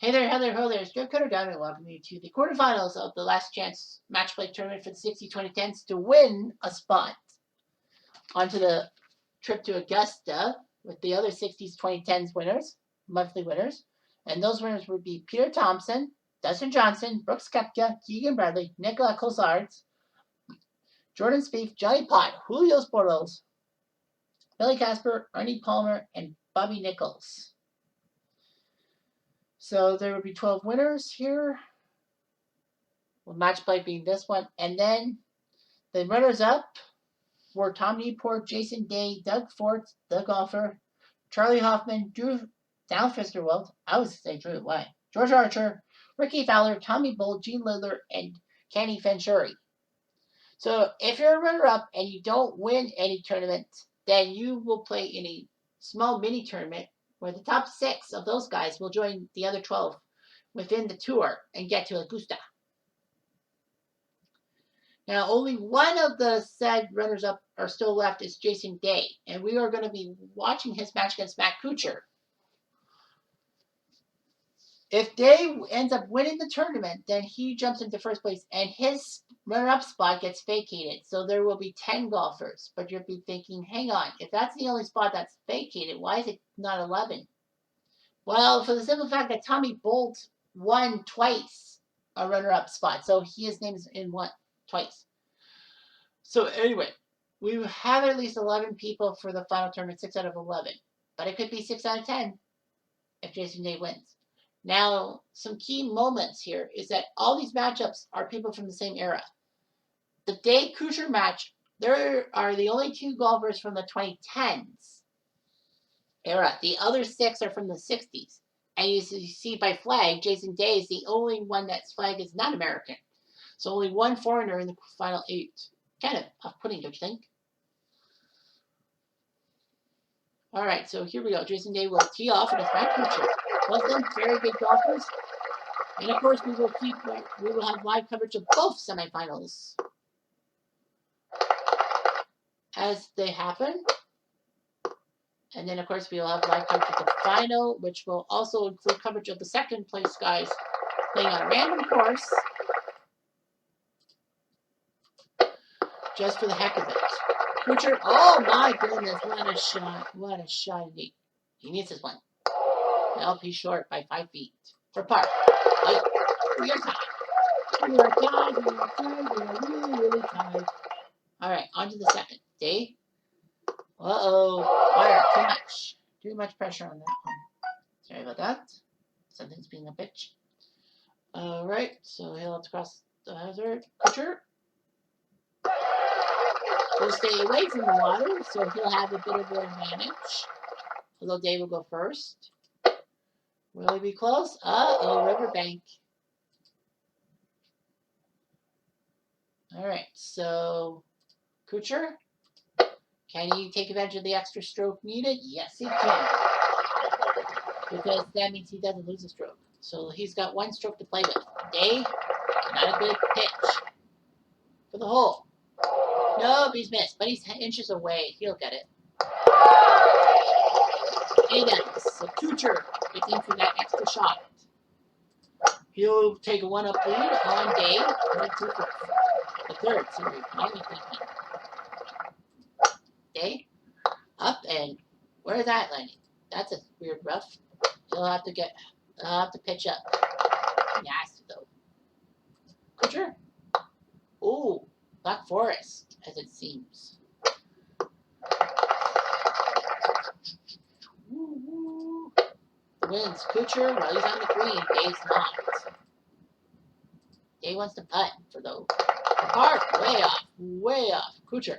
Hey there, Heather, ho there. It's Joe Cutter down and welcome you to the quarterfinals of the last chance match play tournament for the 60 2010s to win a spot onto the trip to Augusta with the other 60s 2010s winners, monthly winners. And those winners would be Peter Thompson, Dustin Johnson, Brooks Koepka, Keegan Bradley, Nicola Cosards, Jordan Spieth, Johnny Pott, Julio Sportos, Billy Casper, Ernie Palmer, and Bobby Nichols. So there would be 12 winners here. Well, match play being this one. And then the runners-up were Tom Newport, Jason Day, Doug Fort, the golfer, Charlie Hoffman, Drew Downfisterweld, I was say Drew, why? George Archer, Ricky Fowler, Tommy Bull, Gene Lidler, and Kenny Venturi. So if you're a runner-up and you don't win any tournament, then you will play in a small mini tournament where the top 6 of those guys will join the other 12 within the tour and get to Augusta. Now, only one of the said runners-up are still left is Jason Day, and we are going to be watching his match against Matt Kuchar. If Day ends up winning the tournament, then he jumps into first place, and his runner-up spot gets vacated. So there will be 10 golfers, but you'll be thinking, hang on, if that's the only spot that's vacated, why is it not 11? Well, for the simple fact that Tommy Bolt won twice a runner-up spot, so his name is in one twice. So anyway, we have at least 11 people for the final tournament, 6 out of 11. But it could be 6 out of 10 if Jason Day wins. Now, some key moments here is that all these matchups are people from the same era. The Day Kuchar match, there are the only 2 golfers from the 2010s era. The other 6 are from the 60s. And you see by flag, Jason Day is the only one that's flag is not American. So only one foreigner in the final 8. Kind of off-putting, don't you think? All right, so here we go. Jason Day will tee off against Matt Kuchar. Both of them very good golfers. And of course, we will have live coverage of both semifinals as they happen. And then, of course, we will have live coverage of the final, which will also include coverage of the second place guys playing on a random course. Just for the heck of it. Kuchar, oh my goodness, what a shot. What a shot indeed. He misses one. Nope, he's short by 5 feet. For par. Oh, we are tied. We are tied, we are tied, we are really, really tied. Alright, on to the second. Day. Uh-oh. Fire, too much. Too much pressure on that one. Sorry about that. Something's being a bitch. Alright, so he'll have to cross the hazard. Kuchar. He'll stay away from the water, so he'll have a bit of an advantage. Although Dave will go first. Will he be close? Uh-oh, riverbank. All right, so Kuchar, can he take advantage of the extra stroke needed? Yes, he can. Because that means he doesn't lose a stroke. So he's got 1 stroke to play with. Dave, not a good pitch for the hole. Nope, he's missed, but he's inches away. He'll get it. He does. So Kuchar gets in for that extra shot. He'll take a 1-up lead on Day. The third, sorry. Day. Up and where's that landing? That's a weird rough. He'll have to pitch up. Nasty though. Kuchar. Ooh, Black Forest, as it seems. Woo-woo. The wins. Kuchar, while he's on the green, Day's not. Day wants to putt for the park. Way off. Kuchar.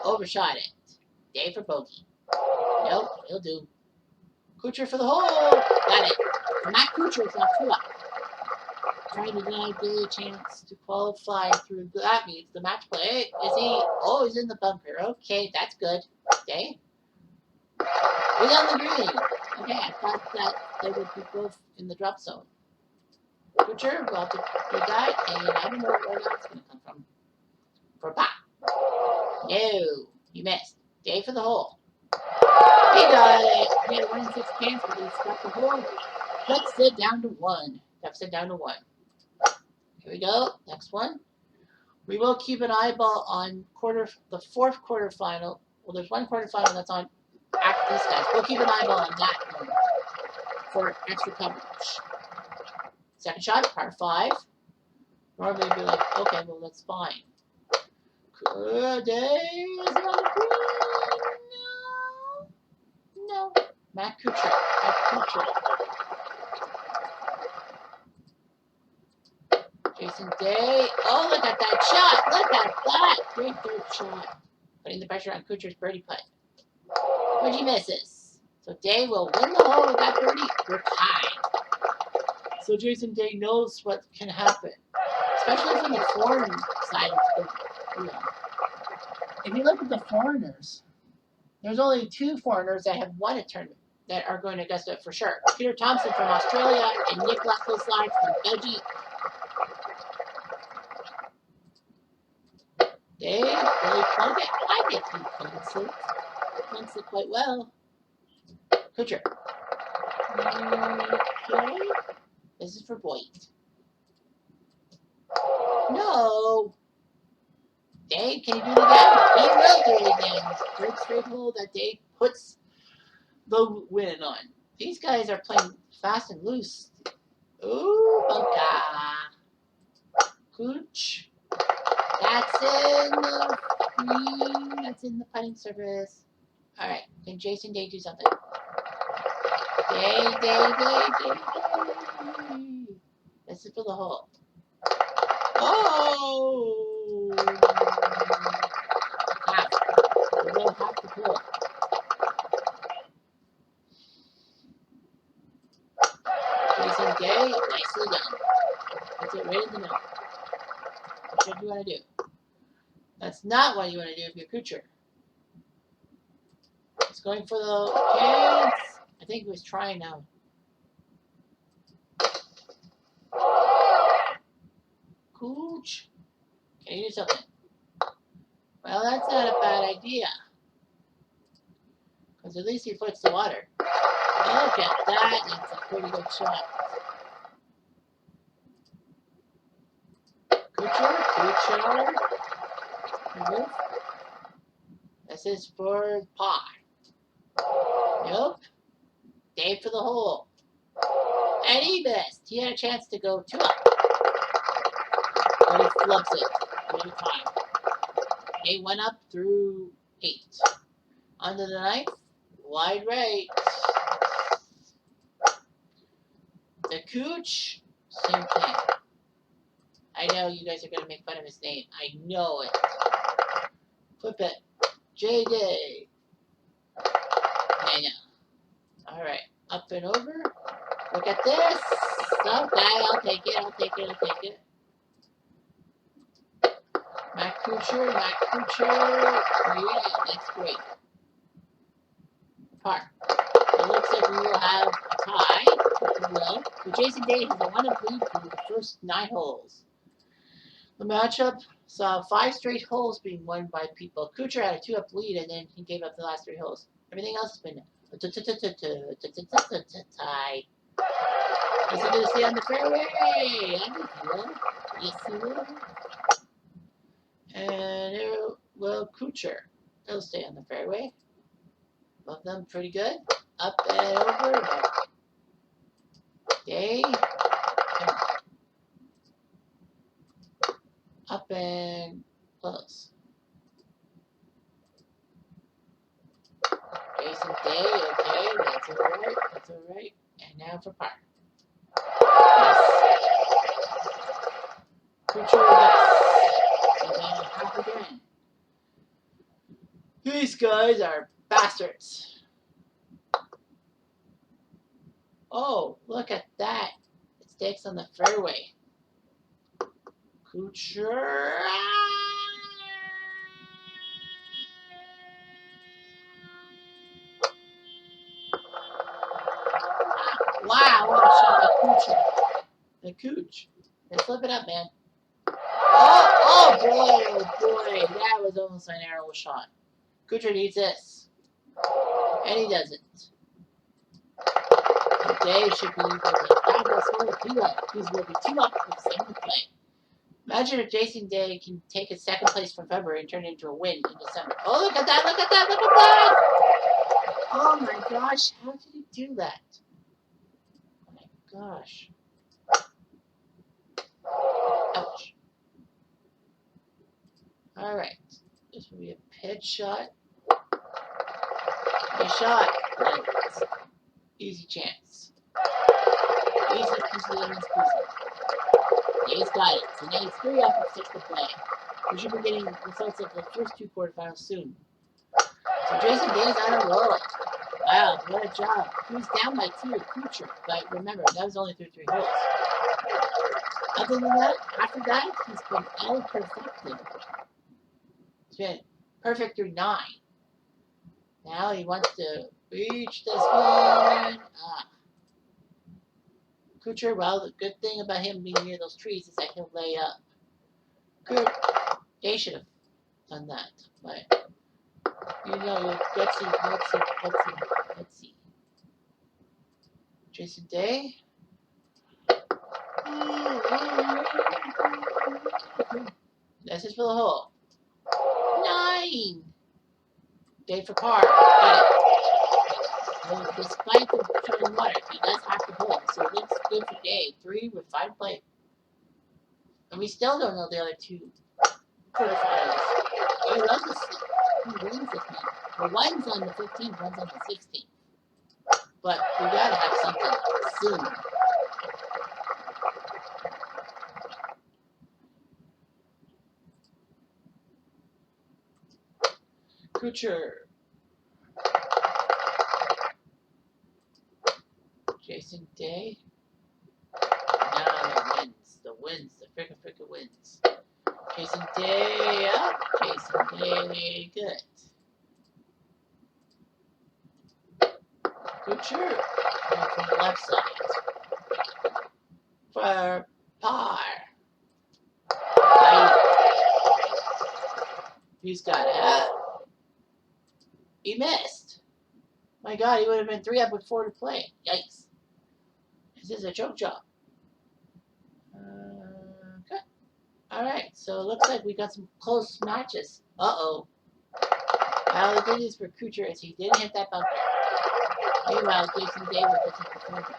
Overshot it. Day for bogey. Nope, he'll do. Kuchar for the hole. Got it. For Matt Kuchar, it's not 2 up. Trying to deny Day a chance to qualify through. That means the match play. Is he? Oh, he's in the bunker. Okay, that's good. Day. He's on the green. Okay, I thought that they would be both in the drop zone. Kuchar, well, to do that, and I don't know where that's going to come from. For a pop. No, he missed. Day for the hole. He got it. He had a 1 in 6 chance, but he struck the hole. Deficit down to 1. Deficit down to 1. Here we go. Next one. We will keep an eyeball on the fourth quarterfinal. Well, there's one quarterfinal that's on after these guys. We'll keep an eyeball on that one for extra coverage. Second shot, par 5. Normally we'd be like, okay, well, that's fine. Good day. Is it on the green? No. No. Matt Kuchar. Jason Day. Oh, look at that shot. Look at that. Great third shot. Putting the pressure on Kuchar's birdie putt. But he misses. So Day will win the hole with that birdie. We're tied. So Jason Day knows what can happen. Especially from the foreign side of the. If you look at the foreigners, there's only 2 foreigners that have won a tournament that are going to Augusta for sure. Peter Thompson from Australia and Nick Leclerc from Belgium. They really plug it. I think he plunks it quite well. Kuchar. Okay. This is for Boyd. No. Dave, can you do it again? He will do it again. Third straight hole that Dave puts the win on. These guys are playing fast and loose. Ooh, bunka. Cooch. That's in the green. That's in the putting surface. All right. Can Jason Day do something? Day. This is for the hole. Oh! Half. We will have to pull. Jason Day, nicely done. Puts it right in the middle. What do you want to do? That's not what you want to do if you're Kuchar. He's going for the cans. I think he was trying now. Cooch. Can you do something? Well, that's not a bad idea. Because at least he flicks the water. Look at that. It's a pretty good shot. Kuchar. This is for par. Nope. Dave for the hole. And he missed. He had a chance to go 2 up. But he flubs it. Every time. They went up through 8. Onto the 9th. Wide right. The Cooch. Same thing. I know you guys are going to make fun of his name. I know it. Flip it. J-Day. I know. Alright. Up and over. Look at this. Okay, I'll take it. Matt Kuchar. Yeah, that's great. Par. It looks like we will have a tie. We will. So Jason Day has a 1-up lead for the first 9 holes. The matchup saw 5 straight holes being won by people. Kuchar had a 2-up lead, and then he gave up the last 3 holes. Everything else has been tie. Is he going to stay on the fairway? I think he will. Yes, he will. And it will Kuchar. He'll stay on the fairway. Love them pretty good. Up and over. Day. Up and close. Jason Day, okay, that's alright. And now for par. Yes. Kuchar, yes. And then half again. These guys are bastards. Oh, look at that. It stakes on the fairway. Kuchar. Wow, what a shot by Kuchar. The Cooch. Let's flip it up, man. Oh boy. That was almost an arrow shot. Kuchar needs this. And he doesn't. Day should be able to grab us all if he up. He will be 2 up with 7 to play. Imagine if Jason Day can take a second place from February and turn it into a win in December. Oh, look at that, look at that, look at that! Oh my gosh, how did he do that? Oh my gosh. Ouch. Alright. This will be a pitch shot. A shot. Easy chance. Easy peasy. He's got it. So now he's 3 up and 6 to play. We should be getting results of the first 2 quarterfinals soon. So Jason Day's on a roll. Wow, what a job. He was down by 2 to Kuchar, but remember, that was only through 3 holes. Other than that, after that, he's been El Perfecto. He's been perfect through 9. Now he wants to reach this one. Kuchar, well, the good thing about him being near those trees is that he'll lay up. Good. They should have done that, but you know, let's see. Jason Day. This is for the hole. 9. Day for par. Got it. Well, despite the showing water, he does have to hole, so it looks good for Day. 3 with 5 to play. And we still don't know the other 2 quarterfinals. Who wins this one? Well, one's on the 15th, one's on the 16th. But we gotta have something soon. Kuchar. Jason Day. Now the wins, the frickin' wins. Jason Day up. Jason Day good. Kuchar from the left side. For par. He's got it. He missed. My God, he would have been 3 up with 4 to play. Yikes. This is a choke job. Okay. Alright, so it looks like we got some close matches. Uh-oh. Well, the good news for Kuchar is he didn't hit that bunker. Meanwhile, Jason Day will hit the corner.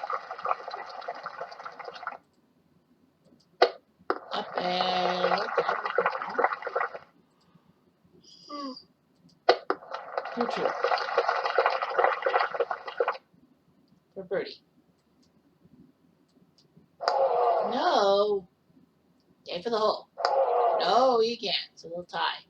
Up and... Kuchar. For birdie. No. Day for the hole. No, he can't. So they'll tie.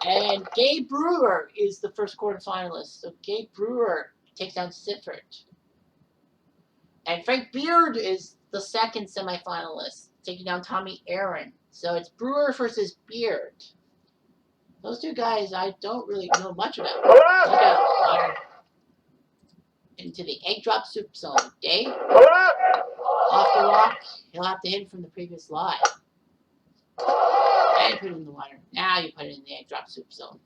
And Gabe Brewer is the first quarterfinalist. So Gabe Brewer takes down Siffert. And Frank Beard is the second semifinalist, taking down Tommy Aaron. So it's Brewer versus Beard. Those 2 guys I don't really know much about. Look out. Into the egg drop soup zone. Day. Off the rock. He'll have to hit it from the previous lie. And put it in the water. Now you put it in the egg drop soup zone.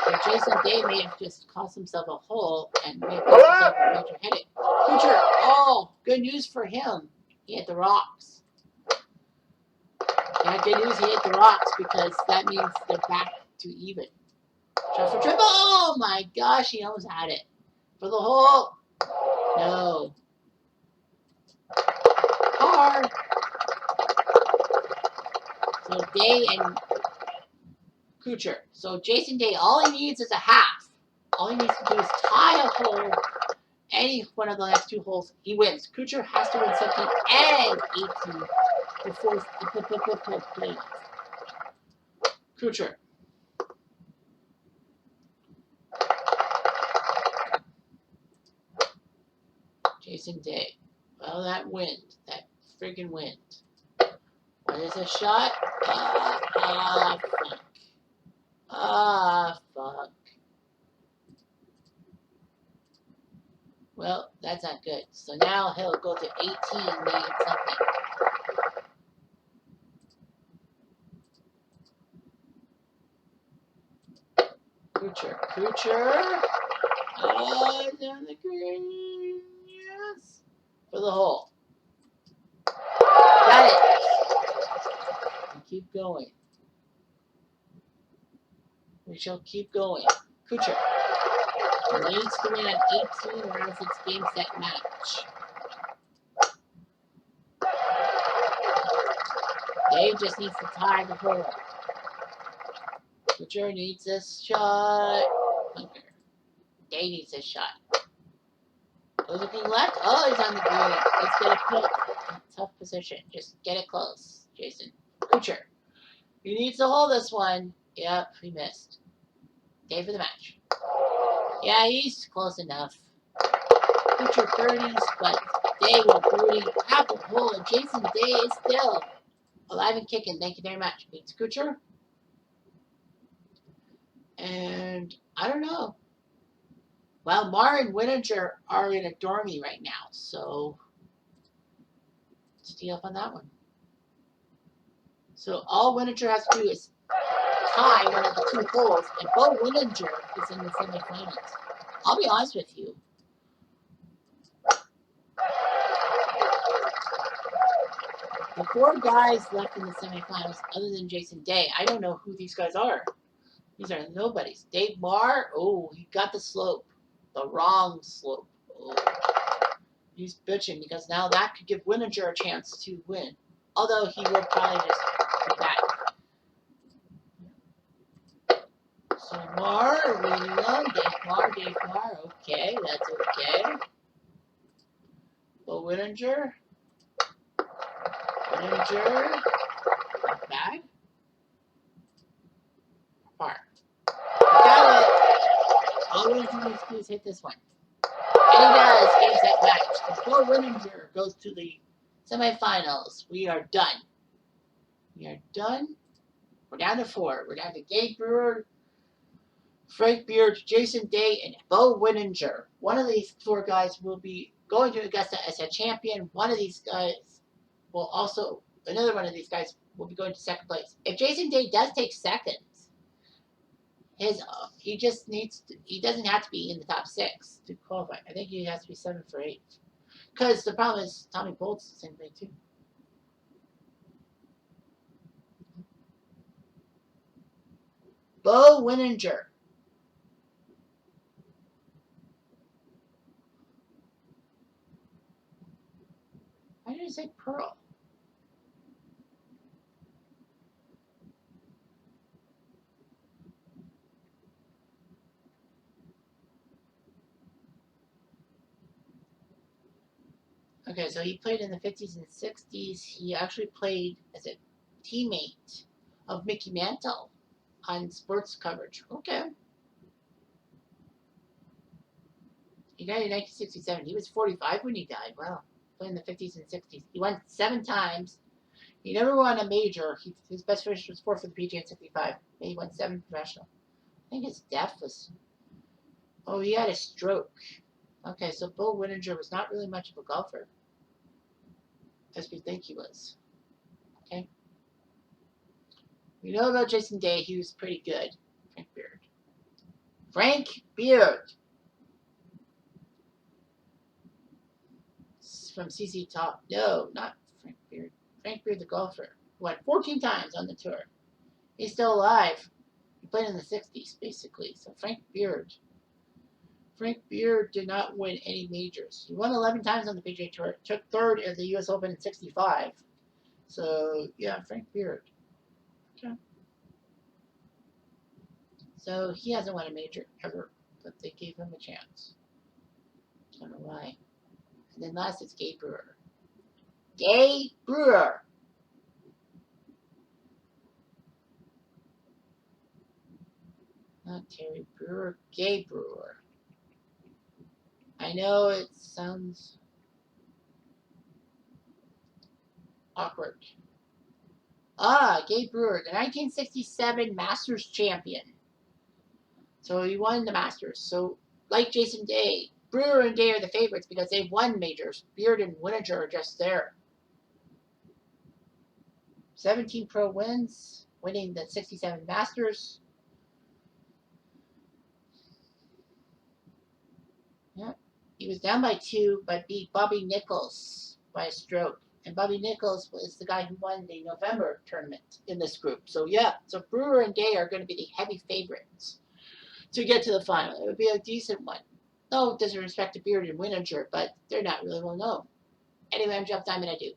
So Jason Day may have just cost himself a hole and may have cost himself a major headache. Kuchar, oh, good news for him. He hit the rocks. Yeah, good news he hit the rocks because that means they're back to even. Shot for triple. Oh my gosh, he almost had it. For the hole. No. Hard. So Day and Kuchar. So Jason Day, all he needs is a half. All he needs to do is tie a hole. Any one of the next 2 holes, he wins. Kuchar has to win 17 and 18 before the playoff. Kuchar. Jason Day. Well, that wind. That friggin' wind. What is a shot? Fuck. Fuck. Well, that's not good. So now he'll go to 18, maybe something. Kucher. Oh, down the green. Yes. For the hole. Got it. And keep going. We shall keep going. Kucher needs to win on 18 or else it's game, set, match. Dave just needs to tie the hole. Kucher needs a shot. Okay. Dave needs a shot. Looking left. Oh, he's on the green. Let's get it close. Tough position. Just get it close, Jason. Kucher. He needs to hold this one. Yep, he missed. Day for the match. Yeah, he's close enough. Kucher birdies, but Day will birdie half a hole, and Jason Day is still alive and kicking. Thank you very much. Beats Kucher. And I don't know. Well, Mar and Winninger are in a dormy right now, so let's tee up on that one. So all Winninger has to do is tie one of the two holes, and Bo Winninger is in the semifinals. I'll be honest with you. The four guys left in the semifinals, other than Jason Day, I don't know who these guys are. These are nobodies. Dave Marr, oh, he got the slope. The wrong slope. Oh. He's bitching because now that could give Winninger a chance to win. Although he will probably just get back. So Marr, winning on Dave Marr. Okay, that's okay. But Winninger. Back. Par. Got it. All Winninger needs to do is hit this one. And he does. Game, set, match. Before Winninger goes to the semifinals, we are done. We are done. We're down to four. We're down to Gabe Brewer, Frank Beard, Jason Day, and Bo Winninger. One of these four guys will be going to Augusta as a champion. One of these guys will also, another one of these guys will be going to second place. If Jason Day does take second, he just needs to, he doesn't have to be in the top 6 to qualify. I think he has to be 7 for 8. Because the problem is Tommy Bolt's the same thing too. Bo Winninger. Why did I say Pearl? Okay, so he played in the 50s and 60s. He actually played as a teammate of Mickey Mantle on sports coverage. Okay. He died in 1967. He was 45 when he died. Wow. Played in the 50s and 60s. He won 7 times. He never won a major. His best finish was 4 for the PGA in 65. And he won 7 professional. I think his death was... Oh, he had a stroke. Okay, so Bo Winninger was not really much of a golfer, as we think he was. Okay. We know about Jason Day. He was pretty good. Frank Beard. Frank Beard. From CC Top. No, not Frank Beard. Frank Beard, the golfer. Won 14 times on the tour. He's still alive. He played in the 60s, basically. So Frank Beard. Frank Beard did not win any majors. He won 11 times on the PGA Tour. Took 3rd at the U.S. Open in 65. So, yeah, Frank Beard. Okay. So, he hasn't won a major ever, but they gave him a chance. I don't know why. And then last is Gabe Brewer. Gabe Brewer. Not Terry Brewer. Gabe Brewer. I know it sounds awkward. Gabe Brewer, the 1967 Masters champion. So he won the Masters. So, like Jason Day, Brewer and Day are the favorites because they've won majors. Beard and Winninger are just there. 17 pro wins, winning the 67 Masters. Yeah. He was down by 2, but beat Bobby Nichols by a stroke. And Bobby Nichols was the guy who won the November tournament in this group. So yeah, so Brewer and Day are going to be the heavy favorites to get to the final. It would be a decent one. No disrespect to Beard and Wininger, but they're not really well known. Anyway, I'm Jeff Diamond. I do.